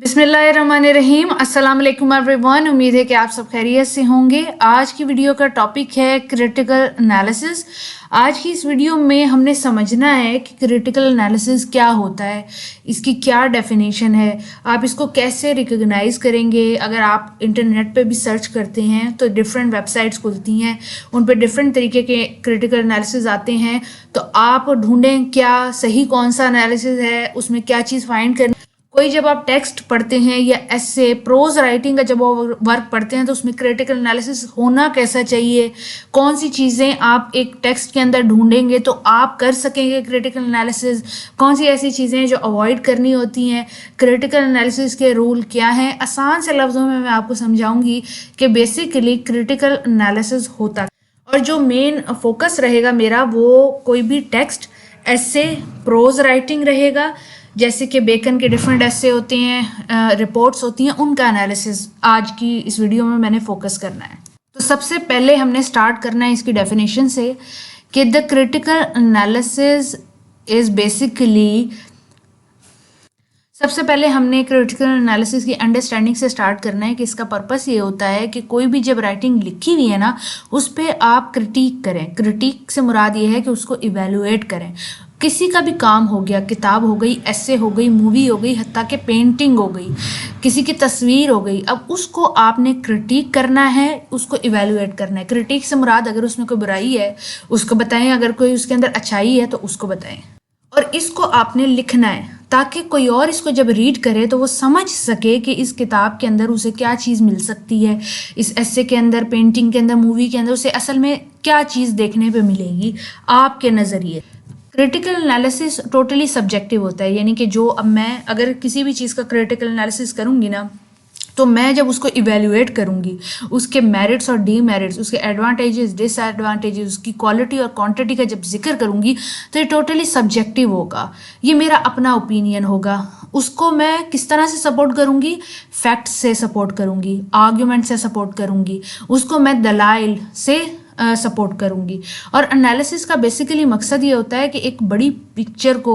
बिस्मिल्लाहिर्रहमानिर्रहीम। अस्सलाम वालेकुम एवरीवन। उम्मीद है कि आप सब खैरियत से होंगे। आज की वीडियो का टॉपिक है क्रिटिकल एनालिसिस। आज की इस वीडियो में हमने समझना है कि क्रिटिकल एनालिसिस क्या होता है, इसकी क्या डेफिनेशन है, आप इसको कैसे रिकॉग्नाइज करेंगे। अगर आप इंटरनेट पे भी सर्च करते हैं तो डिफरेंट वेबसाइट्स खुलती हैं, उन पर डिफरेंट तरीके के क्रिटिकल एनालिसिस आते हैं, तो आप ढूंढें क्या सही कौन सा एनालिसिस है, उसमें क्या चीज़ फाइंड करनी। कोई जब आप टेक्स्ट पढ़ते हैं या एसे प्रोज राइटिंग का जब आप वर्क पढ़ते हैं तो उसमें क्रिटिकल एनालिसिस होना कैसा चाहिए, कौन सी चीज़ें आप एक टेक्स्ट के अंदर ढूंढेंगे तो आप कर सकेंगे क्रिटिकल एनालिसिस, कौन सी ऐसी चीज़ें जो अवॉइड करनी होती हैं, क्रिटिकल एनालिसिस के रूल क्या हैं। आसान से लफ्ज़ों में मैं आपको समझाऊंगी कि बेसिकली क्रिटिकल एनालिसिस होता है। और जो मेन फोकस रहेगा मेरा वो कोई भी टेक्स्ट, एसे, प्रोज राइटिंग रहेगा, जैसे कि बेकन के डिफरेंट ऐसे होते हैं, रिपोर्ट्स होती हैं, उनका एनालिसिस आज की इस वीडियो में मैंने फोकस करना है। तो सबसे पहले हमने स्टार्ट करना है इसकी डेफिनेशन से कि the critical analysis is basically, सबसे पहले हमने क्रिटिकल एनालिसिस की अंडरस्टैंडिंग से स्टार्ट करना है कि इसका पर्पस ये होता है कि कोई भी जब राइटिंग लिखी हुई है ना, उस पर आप क्रिटिक करें। क्रिटिक से मुराद ये है कि उसको इवेलुएट करें। किसी का भी काम हो गया, किताब हो गई, ऐसे हो गई, मूवी हो गई, हत्ता कि पेंटिंग हो गई, किसी की तस्वीर हो गई, अब उसको आपने क्रिटिक करना है, उसको इवेलुएट करना है। क्रिटिक से मुराद अगर उसमें कोई बुराई है उसको बताएं, अगर कोई उसके अंदर अच्छाई है तो उसको बताएं, और इसको आपने लिखना है ताकि कोई और इसको जब रीड करे तो वो समझ सके कि इस किताब के अंदर उसे क्या चीज़ मिल सकती है, इस ऐसे के अंदर, पेंटिंग के अंदर, मूवी के अंदर उसे असल में क्या चीज़ देखने पे मिलेगी आपके नज़रिए। क्रिटिकल एनालिसिस टोटली सब्जेक्टिव होता है, यानी कि जो अब मैं अगर किसी भी चीज़ का क्रिटिकल एनालिसिस करूँगी ना, तो मैं जब उसको इवेल्युएट करूँगी, उसके मेरिट्स और डीमेरिट्स, उसके एडवांटेजेस, डिसएडवांटेजेस, उसकी क्वालिटी और क्वांटिटी का जब जिक्र करूँगी तो ये टोटली सब्जेक्टिव होगा, ये मेरा अपना ओपिनियन होगा। उसको मैं किस तरह से सपोर्ट करूँगी? फैक्ट्स से सपोर्ट करूँगी, आर्ग्यूमेंट से सपोर्ट करूँगी, उसको मैं दलाइल से सपोर्ट करूँगी। और एनालिसिस का बेसिकली मकसद ये होता है कि एक बड़ी पिक्चर को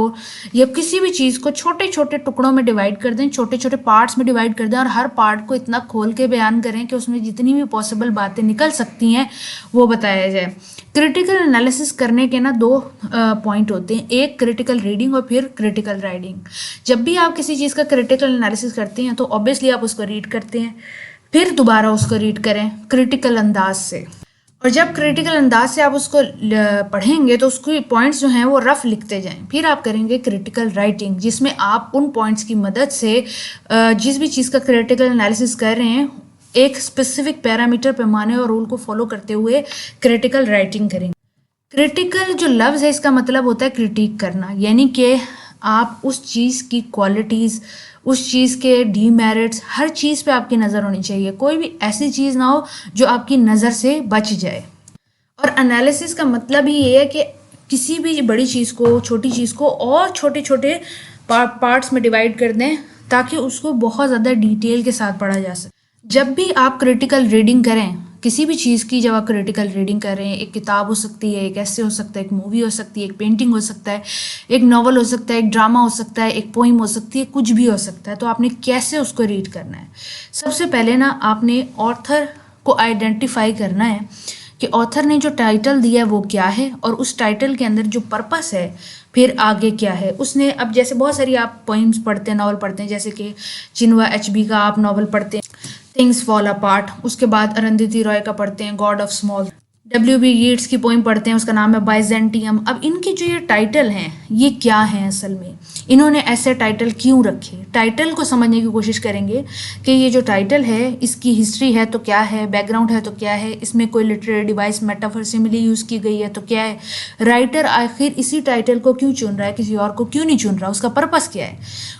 या किसी भी चीज़ को छोटे छोटे टुकड़ों में डिवाइड कर दें, छोटे छोटे पार्ट्स में डिवाइड कर दें, और हर पार्ट को इतना खोल के बयान करें कि उसमें जितनी भी पॉसिबल बातें निकल सकती हैं वो बताया जाए। क्रिटिकल एनालिसिस करने के ना दो पॉइंट होते हैं, एक क्रिटिकल रीडिंग और फिर क्रिटिकल राइटिंग। जब भी आप किसी चीज़ का क्रिटिकल एनालिसिस करते हैं तो ऑब्वियसली आप उसको रीड करते हैं, फिर दोबारा उसको रीड करें क्रिटिकल अंदाज से, और जब क्रिटिकल अंदाज से आप उसको पढ़ेंगे तो उसके पॉइंट्स जो हैं वो रफ लिखते जाएं। फिर आप करेंगे क्रिटिकल राइटिंग, जिसमें आप उन पॉइंट्स की मदद से जिस भी चीज़ का क्रिटिकल एनालिसिस कर रहे हैं एक स्पेसिफिक पैरामीटर, पैमाने और रूल को फॉलो करते हुए क्रिटिकल राइटिंग करेंगे। क्रिटिकल जो लफ्ज़ है इसका मतलब होता है क्रिटिक करना, यानी कि आप उस चीज़ की क्वालिटीज़, उस चीज़ के डीमेरिट्स, हर चीज़ पे आपकी नज़र होनी चाहिए। कोई भी ऐसी चीज़ ना हो जो आपकी नज़र से बच जाए। और एनालिसिस का मतलब ही ये है कि किसी भी बड़ी चीज़ को, छोटी चीज़ को और छोटे छोटे पार्ट्स में डिवाइड कर दें ताकि उसको बहुत ज़्यादा डिटेल के साथ पढ़ा जा सके। जब भी आप क्रिटिकल रीडिंग करें किसी भी चीज़ की, जब आप क्रिटिकल रीडिंग कर रहे हैं, एक किताब हो सकती है, एक ऐसे हो सकता है, एक मूवी हो सकती है, एक पेंटिंग हो सकता है, एक नॉवल हो सकता है, एक ड्रामा हो सकता है, एक पोइम हो सकती है, कुछ भी हो सकता है, तो आपने कैसे उसको रीड करना है। सबसे पहले ना आपने ऑथर को आइडेंटिफाई करना है कि ऑथर ने जो टाइटल दिया है वो क्या है, और उस टाइटल के अंदर जो पर्पस है फिर आगे क्या है उसने। अब जैसे बहुत सारी आप पोइम्स पढ़ते हैं, नॉवल पढ़ते हैं, जैसे कि चिनुआ एचबी का आप नॉवल पढ़ते हैं थिंग्स फॉल अपार्ट, उसके बाद अरुंधति रॉय का पढ़ते हैं गॉड ऑफ स्मॉल, W.B. येट्स की पोइम पढ़ते हैं, उसका नाम है बाइजेंटियम। अब इनके जो ये टाइटल हैं ये क्या हैं, असल में इन्होंने ऐसे टाइटल क्यों रखे, टाइटल को समझने की कोशिश करेंगे कि ये जो टाइटल है इसकी हिस्ट्री है तो क्या है, बैकग्राउंड है तो क्या है, इसमें कोई literary device, metaphor, simile use की गई है तो क्या है, राइटर आखिर इसी टाइटल को क्यों चुन रहा है, किसी और को क्यों नहीं चुन रहा, उसका पर्पस क्या है।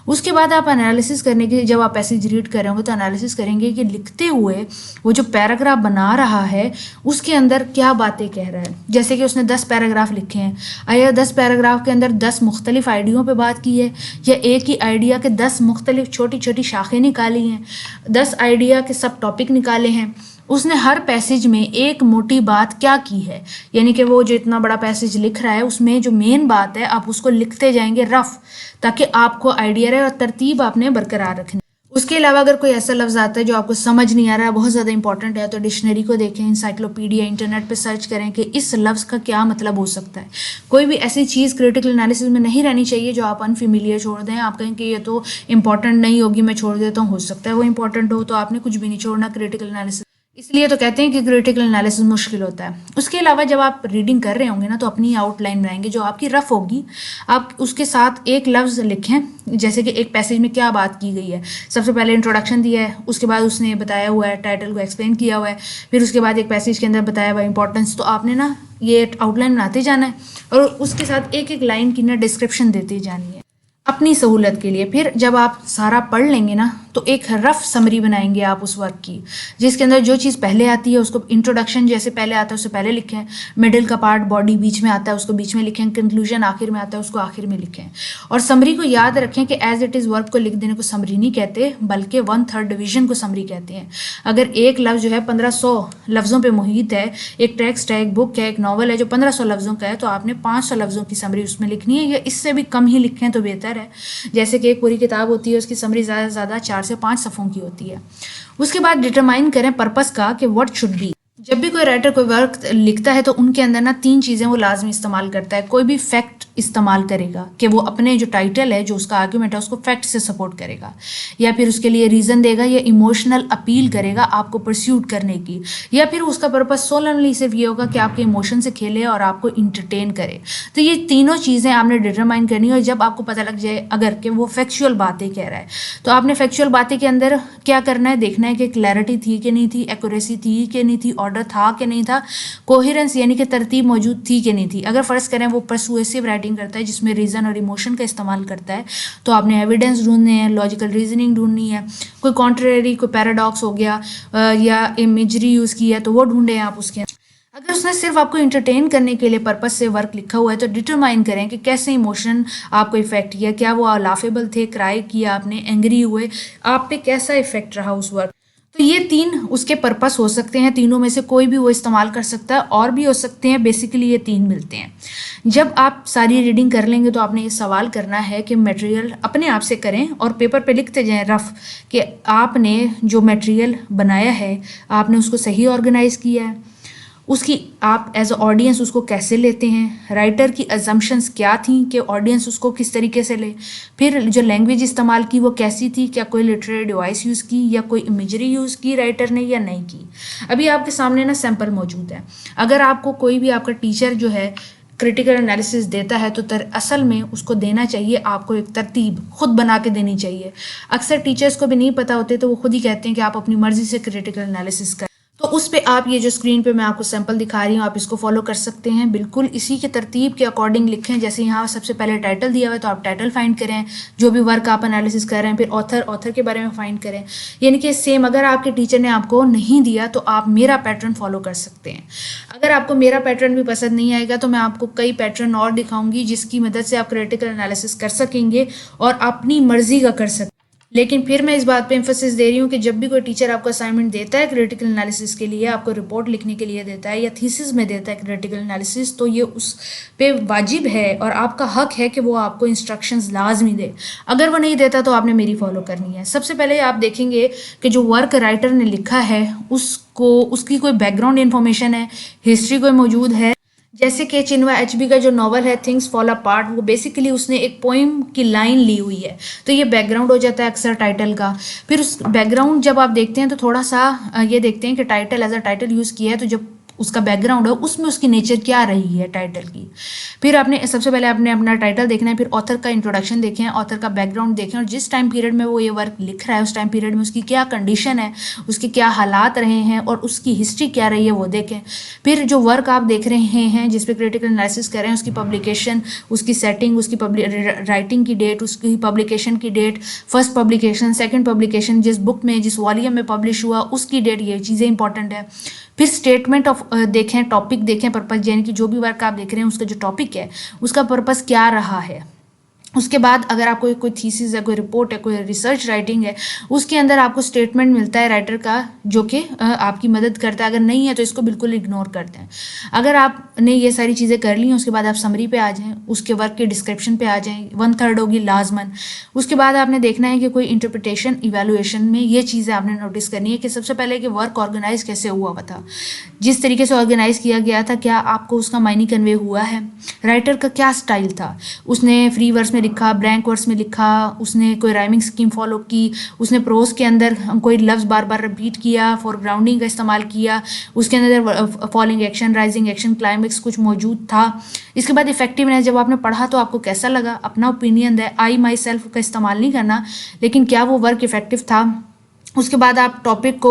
उसके बाद आप एनालिसिस करने के, जब आप पैसेज रीड कर रहे होंगे तो एनालिसिस करेंगे कि लिखते हुए वो जो पैराग्राफ बना रहा है उसके अंदर क्या बातें कह रहा है। जैसे कि उसने 10 पैराग्राफ लिखे हैं, आया 10 पैराग्राफ के अंदर 10 मुख्तलिफ आइडियों पे बात की है, या एक ही आइडिया के 10 मुख्तलिफ छोटी छोटी शाखें निकाली हैं, 10 आइडिया के सब टॉपिक निकाले हैं, उसने हर पैसेज में एक मोटी बात क्या की है, यानी कि वो जो इतना बड़ा पैसेज लिख रहा है उसमें जो मेन बात है आप उसको लिखते जाएंगे रफ, ताकि आपको आइडिया रहे और तरतीब आपने बरकरार रखनी। उसके अलावा अगर कोई ऐसा लफ्ज़ आता है जो आपको समझ नहीं आ रहा है, बहुत ज़्यादा इंपॉर्टेंट है, तो डिक्शनरी को देखें, इंसाइक्लोपीडिया, इंटरनेट पे सर्च करें कि इस लफ्ज़ का क्या मतलब हो सकता है। कोई भी ऐसी चीज़ क्रिटिकल एनालिसिस में नहीं रहनी चाहिए जो आप अनफेमिलियर छोड़ दें। आप कहें कि ये तो इंपॉर्टेंट नहीं होगी, मैं छोड़ देता हूँ, हो सकता है वो इंपॉर्टेंट हो, तो आपने कुछ भी नहीं छोड़ना क्रिटिकल एनालिसिस। इसलिए तो कहते हैं कि क्रिटिकल एनालिसिस मुश्किल होता है। उसके अलावा जब आप रीडिंग कर रहे होंगे ना, तो अपनी आउटलाइन बनाएंगे जो आपकी रफ होगी, आप उसके साथ एक लफ्ज़ लिखें, जैसे कि एक पैसेज में क्या बात की गई है। सबसे पहले इंट्रोडक्शन दिया है, उसके बाद उसने बताया हुआ है, टाइटल को एक्सप्लेन किया हुआ है, फिर उसके बाद एक पैसेज के अंदर बताया हुआ इंपॉर्टेंस। तो आपने ना ये आउटलाइन बनाते जाना है और उसके साथ एक एक लाइन की ना डिस्क्रिप्शन देते जानी है अपनी सहूलत के लिए। फिर जब आप सारा पढ़ लेंगे ना, तो एक रफ समरी बनाएंगे आप उस वर्क की, जिसके अंदर जो चीज़ पहले आती है उसको इंट्रोडक्शन जैसे पहले आता है उससे पहले लिखें, मिडिल का पार्ट बॉडी बीच में आता है उसको बीच में लिखें, कंक्लूजन आखिर में आता है उसको आखिर में लिखें। और समरी को याद रखें कि एज इट इज़ वर्क को लिख देने को समरी नहीं कहते, बल्कि 1/3 डिवीजन को समरी कहते हैं। अगर एक लफ्ज़ जो है 1500 लफ्ज़ों पर मुहित है, एक टेक्स्ट है, एक बुक है, एक नॉवल है जो 1500 लफ्ज़ों का है, तो आपने 500 लफ्ज़ों की समरी उसमें लिखनी है, या इससे भी कम ही लिखें तो बेहतर है। जैसे कि एक पूरी किताब होती है, उसकी समरी ज़्यादा से ज़्यादा 4 से 5 सफ़ों की होती है। उसके बाद डिटरमाइन करें पर्पस का कि व्हाट शुड बी। जब भी कोई राइटर कोई वर्क लिखता है तो उनके अंदर ना 3 चीज़ें वो लाजमी इस्तेमाल करता है। कोई भी फैक्ट इस्तेमाल करेगा कि वो अपने जो टाइटल है, जो उसका आर्ग्यूमेंट है, उसको फैक्ट से सपोर्ट करेगा, या फिर उसके लिए रीज़न देगा, या इमोशनल अपील करेगा आपको परस्यूट करने की, या फिर उसका पर्पस सोलनली सिर्फ ये होगा कि आपके इमोशन से खेले और आपको इंटरटेन करे। तो ये तीनों चीज़ें आपने डिटरमाइन करनी है। और जब आपको पता लग जाए अगर कि वो फैक्चुअल बातें कह रहा है, तो आपने फैक्चुअल बातें के अंदर क्या करना है, देखना है कि क्लैरिटी थी कि नहीं थी, एक्यूरेसी थी कि नहीं थी, ऑर्डर था कि नहीं था, कोहेरेंस यानी कि तरतीब मौजूद थी कि नहीं थी। अगर फ़र्ज़ करें वो परसुएसिव राइटिंग करता है जिसमें रीज़न और इमोशन का इस्तेमाल करता है, तो आपने एविडेंस ढूंढने हैं, लॉजिकल रीजनिंग ढूंढनी है। कोई कॉन्ट्रेरी, कोई पैराडॉक्स हो गया या इमेजरी यूज़ की है, तो वो ढूंढे आप उसके। अगर उसने सिर्फ आपको इंटरटेन करने के लिए पर्पस से वर्क लिखा हुआ है, तो डिटरमाइन करें कि कैसे इमोशन आपको इफेक्ट किया, क्या वो लाफेबल थे, क्राई किया आपने, एंग्री हुए, आप पे कैसा इफेक्ट रहा उस वर्क। तो ये 3 उसके पर्पस हो सकते हैं, तीनों में से कोई भी वो इस्तेमाल कर सकता है, और भी हो सकते हैं, बेसिकली ये 3 मिलते हैं। जब आप सारी रीडिंग कर लेंगे तो आपने ये सवाल करना है कि मटेरियल अपने आप से करें और पेपर पे लिखते जाएं रफ कि आपने जो मटेरियल बनाया है आपने उसको सही ऑर्गेनाइज किया है, उसकी आप एज अ ऑडियंस उसको कैसे लेते हैं, राइटर की अजम्पशंस क्या थी कि ऑडियंस उसको किस तरीके से ले, फिर जो लैंग्वेज इस्तेमाल की वो कैसी थी, क्या कोई लिटरेरी डिवाइस यूज़ की या कोई इमेजरी यूज़ की राइटर ने या नहीं की। अभी आपके सामने ना सैम्पल मौजूद है। अगर आपको कोई भी आपका टीचर जो है क्रिटिकल एनालिसिस देता है, तो असल में उसको देना चाहिए आपको एक तरतीब खुद बना के देनी चाहिए। अक्सर टीचर्स को भी नहीं पता होते, तो वो खुद ही कहते हैं कि आप अपनी मर्जी से क्रिटिकल एनालिसिस करें। तो उस पे आप ये जो स्क्रीन पे मैं आपको सैंपल दिखा रही हूँ, आप इसको फॉलो कर सकते हैं। बिल्कुल इसी के तरतीब के अकॉर्डिंग लिखें। जैसे यहाँ सबसे पहले टाइटल दिया हुआ है, तो आप टाइटल फाइंड करें, जो भी वर्क आप एनालिसिस कर रहे हैं, फिर ऑथर के बारे में फाइंड करें। यानी कि सेम अगर आपके टीचर ने आपको नहीं दिया तो आप मेरा पैटर्न फॉलो कर सकते हैं। अगर आपको मेरा पैटर्न भी पसंद नहीं आएगा तो मैं आपको कई पैटर्न और दिखाऊंगी जिसकी मदद से आप क्रिटिकल एनालिसिस कर सकेंगे और अपनी मर्जी का कर सकेंगे। लेकिन फिर मैं इस बात पे एम्फोसिस दे रही हूँ कि जब भी कोई टीचर आपको असाइनमेंट देता है क्रिटिकल एनालिसिस के लिए, आपको रिपोर्ट लिखने के लिए देता है या थीसिस में देता है क्रिटिकल एनालिसिस, तो ये उस पे वाजिब है और आपका हक है कि वो आपको इंस्ट्रक्शंस लाजमी दे। अगर वो नहीं देता तो आपने मेरी फॉलो करनी है। सबसे पहले आप देखेंगे कि जो वर्क राइटर ने लिखा है उसकी कोई बैकग्राउंड इन्फॉर्मेशन है, हिस्ट्री कोई मौजूद है। जैसे कि चिन्वा एचबी का जो नॉवल है थिंग्स फॉल अपार्ट, वो बेसिकली उसने एक पोइम की लाइन ली हुई है, तो ये बैकग्राउंड हो जाता है अक्सर टाइटल का। फिर उस बैकग्राउंड जब आप देखते हैं तो थोड़ा सा ये देखते हैं कि title as a title use किया है, तो जब उसका बैकग्राउंड है उसमें उसकी नेचर क्या रही है टाइटल की। फिर आपने सबसे पहले आपने अपना टाइटल देखना है, फिर ऑथर का इंट्रोडक्शन देखें, ऑथर का बैकग्राउंड देखें और जिस टाइम पीरियड में वो ये वर्क लिख रहा है उस टाइम पीरियड में उसकी क्या कंडीशन है, उसके क्या हालात रहे हैं और उसकी हिस्ट्री क्या रही है वो देखें। फिर जो वर्क आप देख रहे हैं जिस पे क्रिटिकल एनालिसिस कर रहे हैं उसकी पब्लिकेशन, उसकी सेटिंग, उसकी राइटिंग की डेट, उसकी पब्लिकेशन की date, first publication, second publication, जिस बुक में जिस वॉल्यूम में पब्लिश हुआ उसकी डेट, ये चीज़ें इंपॉर्टेंट है। फिर स्टेटमेंट ऑफ देखें, टॉपिक देखें, पर्पस, यानी कि जो भी वर्क आप देख रहे हैं उसका जो टॉपिक है उसका पर्पस क्या रहा है। उसके बाद अगर आपको कोई थीसिस है, कोई रिपोर्ट है, कोई रिसर्च राइटिंग है, उसके अंदर आपको स्टेटमेंट मिलता है राइटर का जो कि आपकी मदद करता है। अगर नहीं है तो इसको बिल्कुल इग्नोर करते हैं। अगर आपने ये सारी चीज़ें कर ली हैं, उसके बाद आप समरी पे आ जाएं, उसके वर्क के डिस्क्रिप्शन पे आ जाएं, 1/3 होगी लाजमन। उसके बाद आपने देखना है कि कोई इंटरप्रिटेशन इवेलुएशन में ये चीज़ें आपने नोटिस करनी है कि सबसे पहले कि वर्क ऑर्गेनाइज कैसे हुआ था, जिस तरीके से ऑर्गेनाइज किया गया था, क्या आपको उसका मायने कन्वे हुआ है, राइटर का क्या स्टाइल था, उसने फ्री वर्स में लिखा, ब्लैंक वर्स में लिखा, उसने कोई राइमिंग स्कीम फॉलो की, उसने प्रोज के अंदर कोई लफ्ज़ बार बार रिपीट किया, फॉर ग्राउंडिंग का इस्तेमाल किया, उसके अंदर falling action, rising action, climax कुछ मौजूद था। इसके बाद इफेक्टिवनेस, जब आपने पढ़ा तो आपको कैसा लगा, अपना ओपिनियन है, आई माई सेल्फ का इस्तेमाल नहीं करना, लेकिन क्या वो वर्क इफेक्टिव था। उसके बाद आप टॉपिक को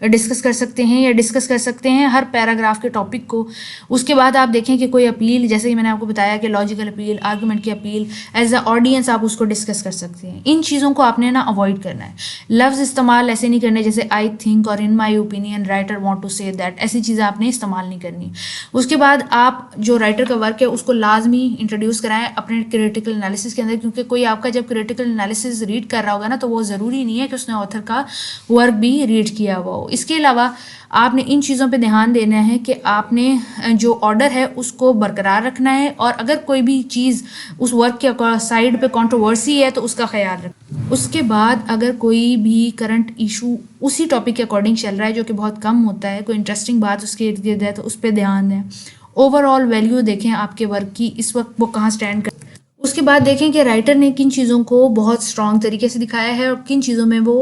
डिस्कस कर सकते हैं या डिस्कस कर सकते हैं हर पैराग्राफ के टॉपिक को। उसके बाद आप देखें कि कोई अपील, जैसे कि मैंने आपको बताया कि लॉजिकल अपील, आर्गुमेंट की अपील, एज अ ऑडियंस आप उसको डिस्कस कर सकते हैं। इन चीज़ों को आपने ना अवॉइड करना है। लफ्ज़ इस्तेमाल ऐसे नहीं करने जैसे आई थिंक और in my opinion writer want to say that, ऐसी चीज़ें आपने इस्तेमाल नहीं करनी। उसके बाद आप जो राइटर का वर्क है उसको लाजमी इंट्रोड्यूस कराएं अपने क्रिटिकल एनालिसिस के अंदर, क्योंकि कोई आपका जब क्रिटिकल एनालिसिस रीड कर रहा होगा ना तो वो ज़रूरी नहीं है कि उसने ऑथर का वर्क भी रीड किया हुआ हो। इसके अलावा आपने इन चीज़ों पे ध्यान देना है कि आपने जो ऑर्डर है उसको बरकरार रखना है, और अगर कोई भी चीज़ उस वर्क के साइड पे कंट्रोवर्सी है तो उसका ख्याल रखना। उसके बाद अगर कोई भी करंट इशू उसी टॉपिक के अकॉर्डिंग चल रहा है, जो कि बहुत कम होता है, कोई इंटरेस्टिंग बात उसके इर्द गिर्द है, तो उस पर ध्यान दें। ओवरऑल वैल्यू देखें आपके वर्क की, इस वक्त वो कहाँ स्टैंड कर। उसके बाद देखें कि राइटर ने किन चीज़ों को बहुत स्ट्रॉन्ग तरीके से दिखाया है और किन चीज़ों में वो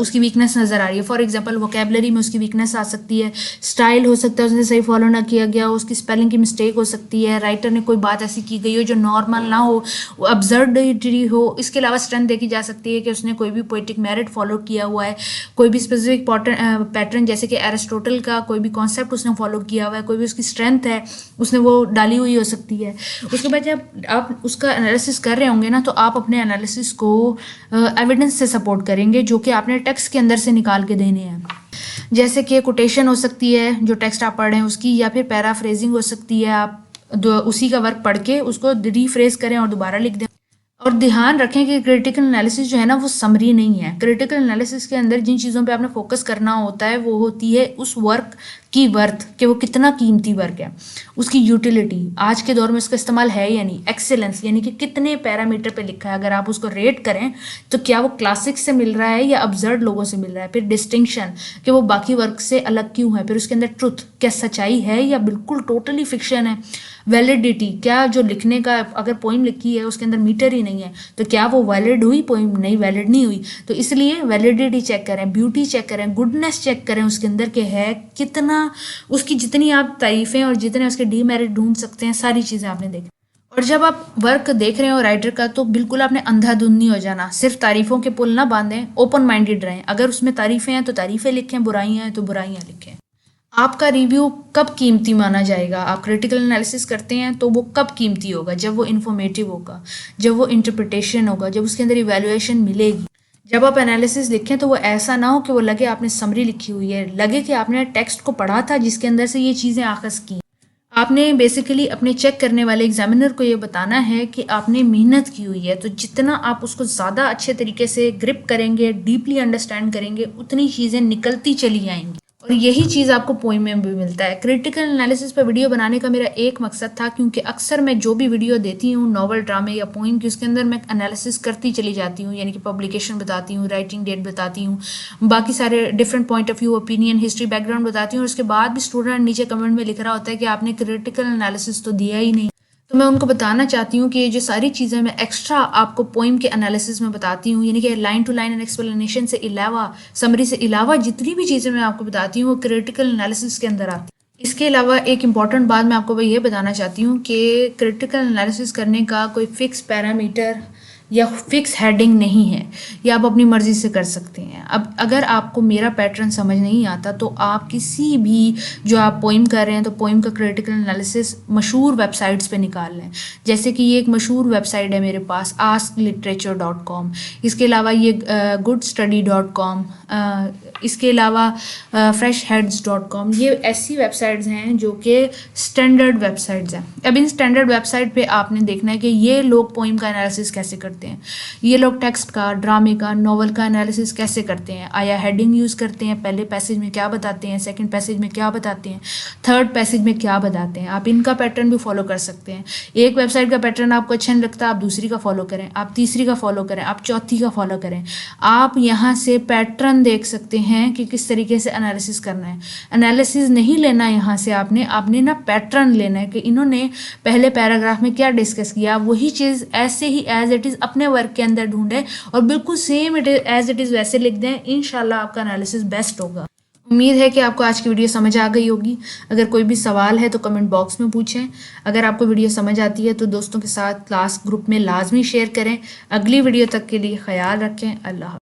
उसकी वीकनेस नज़र आ रही है। फॉर एग्जांपल वोकेबलरी में उसकी वीकनेस आ सकती है, स्टाइल हो सकता है उसने सही फॉलो ना किया गया हो, उसकी स्पेलिंग की मिस्टेक हो सकती है, राइटर ने कोई बात ऐसी की गई हो जो नॉर्मल ना हो, अब्सर्डिटी हो। इसके अलावा स्ट्रेंथ देखी जा सकती है कि उसने कोई भी पोइटिक मेरिट फॉलो किया हुआ है, कोई भी स्पेसिफिक पैटर्न जैसे कि एरिस्टोटल का कोई भी कॉन्सेप्ट उसने फॉलो किया हुआ है, कोई भी उसकी स्ट्रेंथ है उसने वो डाली हुई हो सकती है। उसके बाद जब आप उसका एनालिसिस कर रहे होंगे ना तो आप अपने एनालिसिस को एविडेंस से सपोर्ट करेंगे जो कि आपने टेक्स्ट के अंदर से निकाल के देने हैं, जैसे कि कोटेशन हो सकती है जो टेक्स्ट आप पढ़ रहे हैं उसकी, या फिर पैराफ्रेजिंग हो सकती है, आप उसी का वर्क पढ़ के उसको रीफ्रेज करें और दोबारा लिख दें। और ध्यान रखें कि क्रिटिकल एनालिसिस जो है ना वो समरी नहीं है। क्रिटिकल एनालिसिस के अंदर जिन चीज़ों पे आपने फोकस करना होता है वो होती है उस वर्क की वर्थ, कि वो कितना कीमती वर्क है, उसकी यूटिलिटी, आज के दौर में उसका इस्तेमाल है या नहीं, एक्सेलेंस यानी कि कितने पैरामीटर पे लिखा है, अगर आप उसको रेट करें तो क्या वो क्लासिक से मिल रहा है या अब्जर्ड लोगों से मिल रहा है। फिर डिस्टिंक्शन कि वो बाकी वर्क से अलग क्यों है। फिर उसके अंदर ट्रुथ, क्या सच्चाई है या बिल्कुल टोटली फिक्शन है। वैलिडिटी, क्या जो लिखने का, अगर पोइम लिखी है उसके अंदर मीटर ही नहीं है तो क्या वो वैलिड हुई पोइम, नहीं वैलिड नहीं हुई। तो इसलिए वैलिडिटी चेक करें, ब्यूटी चेक करें, गुडनेस चेक करें उसके अंदर के है कितना, उसकी जितनी आप तारीफें और जितने उसके डीमेरिट ढूंढ सकते हैं सारी चीज़ें आपने देखी। और जब आप वर्क देख रहे हो राइटर का तो बिल्कुल आपने अंधाधुंध नहीं हो जाना, सिर्फ तारीफों के पुल ना बांधें, ओपन माइंडेड रहें। अगर उसमें तारीफें हैं तो तारीफें लिखें, बुराइयां हैं तो बुराइयां लिखें। आपका रिव्यू कब कीमती माना जाएगा, आप क्रिटिकल एनालिसिस करते हैं तो वो कब कीमती होगा, जब वो इन्फॉर्मेटिव होगा, जब वो इंटरप्रिटेशन होगा, जब उसके अंदर इवैल्यूएशन मिलेगी। जब आप एनालिसिस लिखें तो वो ऐसा ना हो कि वो लगे आपने समरी लिखी हुई है, लगे कि आपने टेक्स्ट को पढ़ा था जिसके अंदर से ये चीज़ें आखज़ की। आपने बेसिकली अपने चेक करने वाले एग्जामिनर को ये बताना है कि आपने मेहनत की हुई है, तो जितना आप उसको ज़्यादा अच्छे तरीके से ग्रिप करेंगे, डीपली अंडरस्टैंड करेंगे, उतनी चीज़ें निकलती चली आएंगी। और यही चीज़ आपको पोइम में भी मिलता है। क्रिटिकल एनालिसिस पर वीडियो बनाने का मेरा एक मकसद था, क्योंकि अक्सर मैं जो भी वीडियो देती हूँ नॉवल, ड्रामे या पोइम की, उसके अंदर मैं एनालिसिस करती चली जाती हूँ, यानी कि पब्लिकेशन बताती हूँ, राइटिंग डेट बताती हूँ, बाकी सारे different point of view, opinion, history, background बताती हूँ। और उसके बाद भी स्टूडेंट नीचे कमेंट में लिख रहा होता है कि आपने क्रिटिकल एनालिसिस तो दिया ही नहीं। तो मैं उनको बताना चाहती हूँ कि ये जो सारी चीज़ें मैं एक्स्ट्रा आपको पोइम के एनालिसिस में बताती हूँ, यानी कि line to line and explanation से अलावा, समरी से अलावा जितनी भी चीज़ें मैं आपको बताती हूँ वो क्रिटिकल एनालिसिस के अंदर आती है। इसके अलावा एक इम्पॉर्टेंट बात मैं आपको ये बताना चाहती हूँ कि क्रिटिकल एनालिसिस करने का कोई फिक्स पैरामीटर या फिक्स हेडिंग नहीं है, या आप अपनी मर्ज़ी से कर सकते हैं। अब अगर आपको मेरा पैटर्न समझ नहीं आता तो आप किसी भी जो आप पोइम कर रहे हैं तो पोइम का क्रिटिकल एनालिसिस मशहूर वेबसाइट्स पे निकाल लें। जैसे कि ये एक मशहूर वेबसाइट है मेरे पास askliterature.com, इसके अलावा ये goodstudy.com, इसके अलावा freshheads.com, ये ऐसी वेबसाइट्स हैं जो कि स्टैंडर्ड वेबसाइट्स हैं। अब इन स्टैंडर्ड वेबसाइट पे आपने देखना है कि ये लोग पोइम का एनालिसिस कैसे करते हैं, ये लोग टेक्स्ट का, ड्रामे का, नॉवल का एनालिसिस कैसे करते हैं, आया हेडिंग यूज़ करते हैं, पहले पैसेज में क्या बताते हैं, सेकंड पैसेज में क्या बताते हैं, थर्ड पैसेज में क्या बताते हैं। आप इनका पैटर्न भी फॉलो कर सकते हैं। एक वेबसाइट का पैटर्न आपको अच्छा नहीं लगता, आप दूसरी का फॉलो करें, आप तीसरी का फॉलो करें, आप चौथी का फॉलो करें। आप यहाँ से पैटर्न देख सकते हैं कि किस तरीके से एनालिसिस करना है। एनालिसिस नहीं लेना यहाँ से, आपने ना पैटर्न लेना है कि इन्होंने पहले पैराग्राफ में क्या डिस्कस किया, वही चीज़ ऐसे ही एज इट इज़ अपने वर्क के अंदर ढूंढें और बिल्कुल सेम एज इट इज़ वैसे लिख दें। इंशाल्लाह आपका एनालिसिस बेस्ट होगा। उम्मीद है कि आपको आज की वीडियो समझ आ गई होगी। अगर कोई भी सवाल है तो कमेंट बॉक्स में पूछें। अगर आपको वीडियो समझ आती है तो दोस्तों के साथ क्लास ग्रुप में लाजमी शेयर करें। अगली वीडियो तक के लिए ख्याल रखें। अल्लाह।